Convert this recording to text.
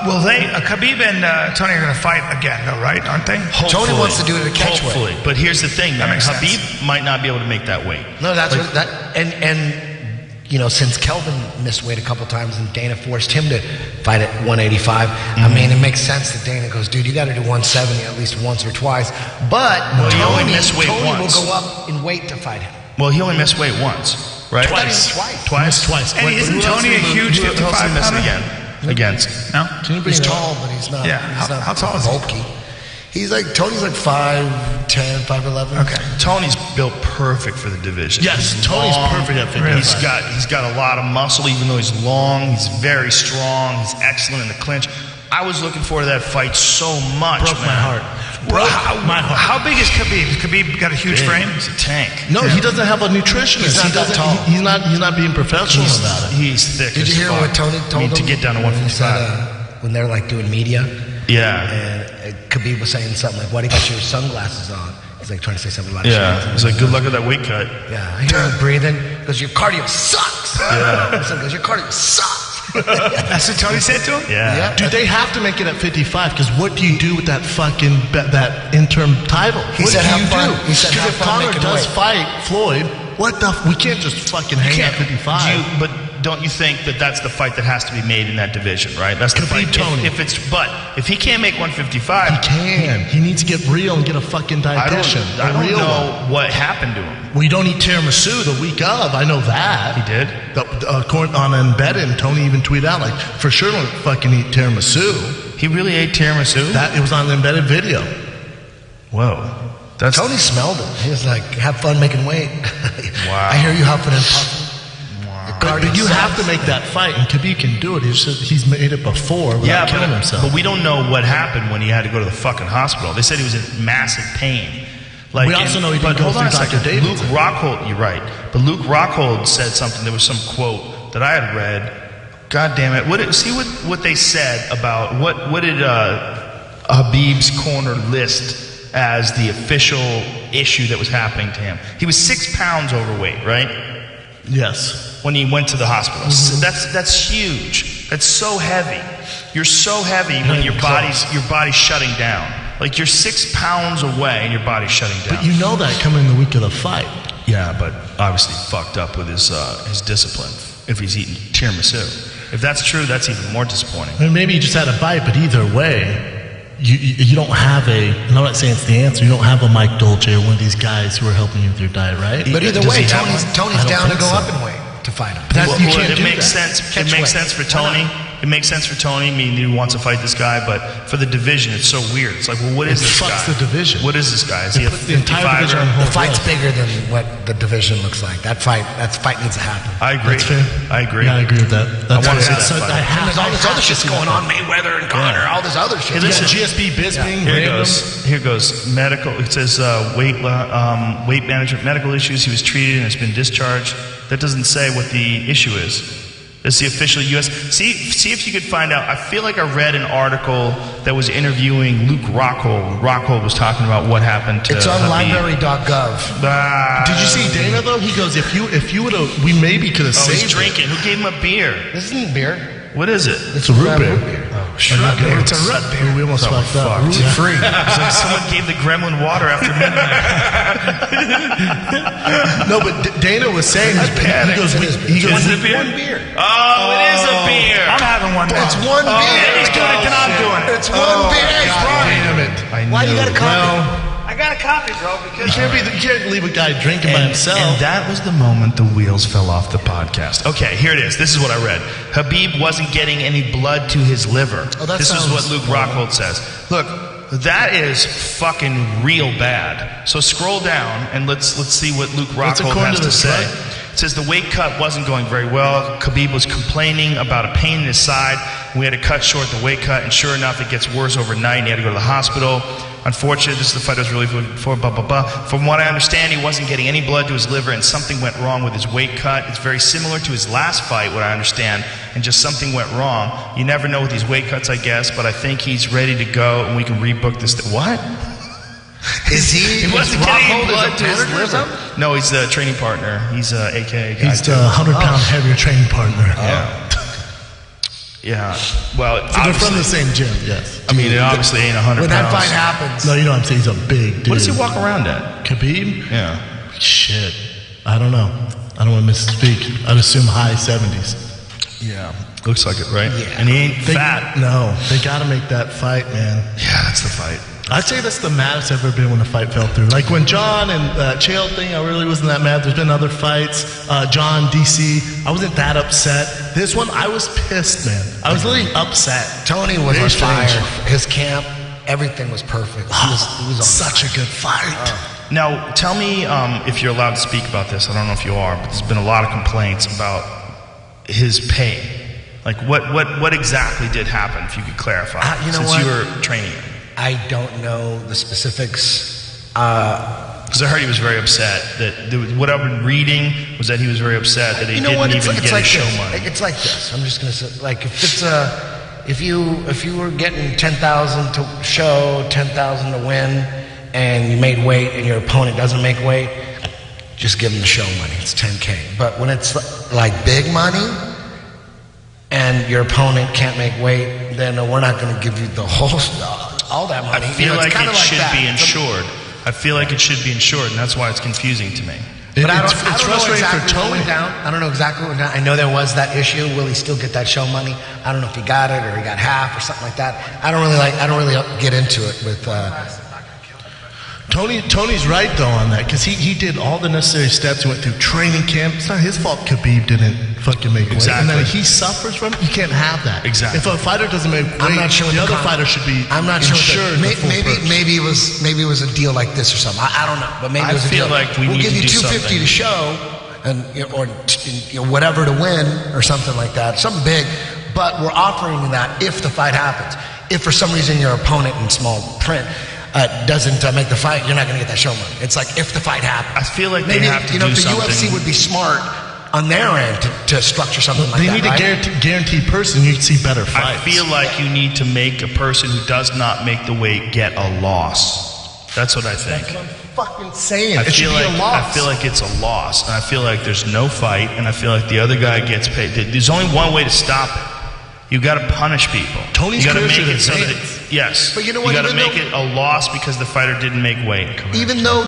Will they? Khabib and Tony are going to fight again, though, right? Aren't they? Hopefully. Tony wants to do it at catchweight. Hopefully, but here's the thing, man. Khabib might not be able to make that weight. No, that's like, what that and. You know, since Kelvin missed weight a couple times and Dana forced him to fight at 185, I mean, it makes sense that Dana goes, dude, you got to do 170 at least once or twice. But he only missed weight once. Will go up in weight to fight him. Well, he only missed weight once, right? Twice. And isn't Tony a huge 55 pounder? Against? No? He's tall, but he's not. Yeah. How tall is he? Bulky. He's like, Tony's like 5'10", 5'11". Okay. Tony's built perfect for the division. Yes, Tony's perfect at 55. He's got a lot of muscle, even though he's long. He's very strong. He's excellent in the clinch. I was looking forward to that fight so much. Broke my heart. My heart. How big is Khabib? Khabib got a huge frame. He's a tank. No, he doesn't have a nutritionist. He's not being professional about it. He's thick. Did you hear what Tony told him? To get down to 155. When they're like doing media. Yeah. And Khabib was saying something like, why do you got your sunglasses on? He's like trying to say something about it. Yeah. He's like, good luck with that weight cut. Yeah. I hear him breathing. He goes, your cardio sucks. Yeah. He goes, your cardio sucks. That's what Tony said to him? Yeah. Dude, they have to make it at 55 because what do you do with that fucking that interim title? He said have fun. He said because if Conor does fight Floyd, we can't just fucking hang at 55. But don't you think that that's the fight that has to be made in that division, right? That's the fight. Tony. But if he can't make 155, he can. He needs to get real and get a fucking dietitian. I don't know what happened to him. Well, you don't eat tiramisu the week of. I know that. He did. On Embedded, Tony even tweeted out like, for sure don't fucking eat tiramisu. He really ate tiramisu? It was on the Embedded video. Whoa. Tony smelled it. He was like, have fun making weight. Wow. I hear you huffing and puffing. But you have to make that fight, and Khabib can do it. He's made it before without killing himself. But we don't know what happened when he had to go to the fucking hospital. They said he was in massive pain. Like, we also know he didn't go through Dr. Davidson. Luke Rockhold, you're right. But Luke Rockhold said something. There was some quote that I had read. God damn it! See what they said about what did Habib's corner list as the official issue that was happening to him? He was 6 pounds overweight, right? Yes. When he went to the hospital. So that's huge. That's so heavy. You're so heavy when your body's shutting down. Like you're 6 pounds away and your body's shutting down. But you know that coming in the week of the fight. Yeah, but obviously fucked up with his discipline if he's eating tiramisu. If that's true, that's even more disappointing. I mean, maybe he just had a bite, but either way, you don't have I'm not saying it's the answer. You don't have a Mike Dolce or one of these guys who are helping you with your diet, right? But either way, Tony's down to go up in weight to fight him. It makes sense for Tony. It makes sense for Tony. I mean, he wants to fight this guy, but for the division, it's so weird. It's like, well, what is this guy? It fucks the division. What is this guy? Is he a 55er? The fight's bigger than what the division looks like. That fight needs to happen. I agree. That's fair. I agree. Yeah, I agree with that. I want to see that fight. There's all this other shit's going on. Mayweather and Conor, all this other shit. Listen, GSP Bisping. Here goes. Medical. It says weight management, medical issues. He was treated and has been discharged. That doesn't say what the issue is. It's the official U.S. See if you could find out. I feel like I read an article that was interviewing Luke Rockhold. Rockhold was talking about what happened to. It's on Habib. library.gov. Did you see Dana though? He goes, if you would have, we maybe could have saved. He's drinking. Who gave him a beer? This isn't beer. What is it? It's a root beer. Oh, root beer. It's a root beer. We almost fucked up. Root free. It's like someone gave the gremlin water after midnight. No, but Dana was saying he goes, is it beer? One beer. Oh, it is a beer. I'm having one now. It's one beer. He's doing it, then I'm doing it. It's one beer. Damn it. Why you got a copy? I got a copy, bro, because you can't leave a guy drinking by himself. And that was the moment the wheels fell off the podcast. Okay, here it is. This is what I read. Habib wasn't getting any blood to his liver. This is what Luke Rockhold says. Look, that is fucking real bad. So scroll down and let's see what Luke Rockhold has to say. It says the weight cut wasn't going very well. Khabib was complaining about a pain in his side. We had to cut short the weight cut, and sure enough, it gets worse overnight, and he had to go to the hospital. Unfortunately, this is the fight I was really looking for, blah, blah, blah. From what I understand, he wasn't getting any blood to his liver, and something went wrong with his weight cut. It's very similar to his last fight, what I understand, and just something went wrong. You never know with these weight cuts, I guess, but I think he's ready to go, and we can rebook this. What? He wasn't getting any blood to his liver. No, he's the training partner. He's a AKA guy. He's the 100-pound heavier training partner. Yeah. Yeah. Well, they're from the same gym. Yes. I mean, it obviously ain't 100 when pounds. that fight happens. No, you know what I'm saying. He's a big dude. What does he walk around at? Khabib? Yeah. Shit. I don't know. I don't want to misspeak. I'd assume high 70s. Yeah. Looks like it, right? Yeah. And he ain't fat. No, they got to make that fight, man. Yeah, that's the fight. I'd say that's the maddest I've ever been when a fight fell through. Like when John and Chael thing, I really wasn't that mad. There's been other fights. John, DC, I wasn't that upset. This one, I was pissed, man. I was literally upset. Tony was Very on fire. strange. His camp, everything was perfect. He was on Such fire. a good fight. Now, tell me if you're allowed to speak about this. I don't know if you are, but there's been a lot of complaints about his pay. Like, what exactly did happen, if you could clarify, since you were training him? I don't know the specifics. Because I heard he was very upset. What I've been reading was that he was very upset that he didn't even get his show money. It's like this. I'm just going to say, like, if you were getting $10,000 to show, $10,000 to win, and you made weight, and your opponent doesn't make weight, just give him the show money. It's $10K. But when it's like big money, and your opponent can't make weight, then we're not going to give you the whole all that money. I feel like it should be insured. I feel like it should be insured, and that's why it's confusing to me. But I don't It's know frustrating exactly for Tony. what went down. I don't know exactly what went down. I know there was that issue. Will he still get that show money? I don't know if he got it or he got half or something like that. I don't really get into it with. Tony's right though on that because he did all the necessary steps. He went through training camp. It's not his fault Khabib didn't fucking make weight. And then he suffers from it. You can't have that. Exactly. If a fighter doesn't make weight, I'm not sure the other fighter should be I'm not sure. insured. Maybe it was a deal like this or something. I don't know, but maybe it was a deal. I feel like we'll give you $250 $250 to show, and or whatever to win or something like that, something big. But we're offering that if the fight happens. If for some reason your opponent in small print doesn't make the fight, you're not going to get that show money. It's like if the fight happens. I feel like maybe they have to do the something. UFC would be smart on their end to structure something like they that. They need a guaranteed person. You see better fights. I feel like you need to make a person who does not make the weight get a loss. That's what I think. That's what I'm fucking saying. I It should feel be like a loss. I feel like it's a loss, and I feel like there's no fight, and I feel like the other guy gets paid. There's only one way to stop it. You got to punish people. Tony's you got to career make it should so have that yes. But you know what, You got to even make it a loss because the fighter didn't make weight. Even though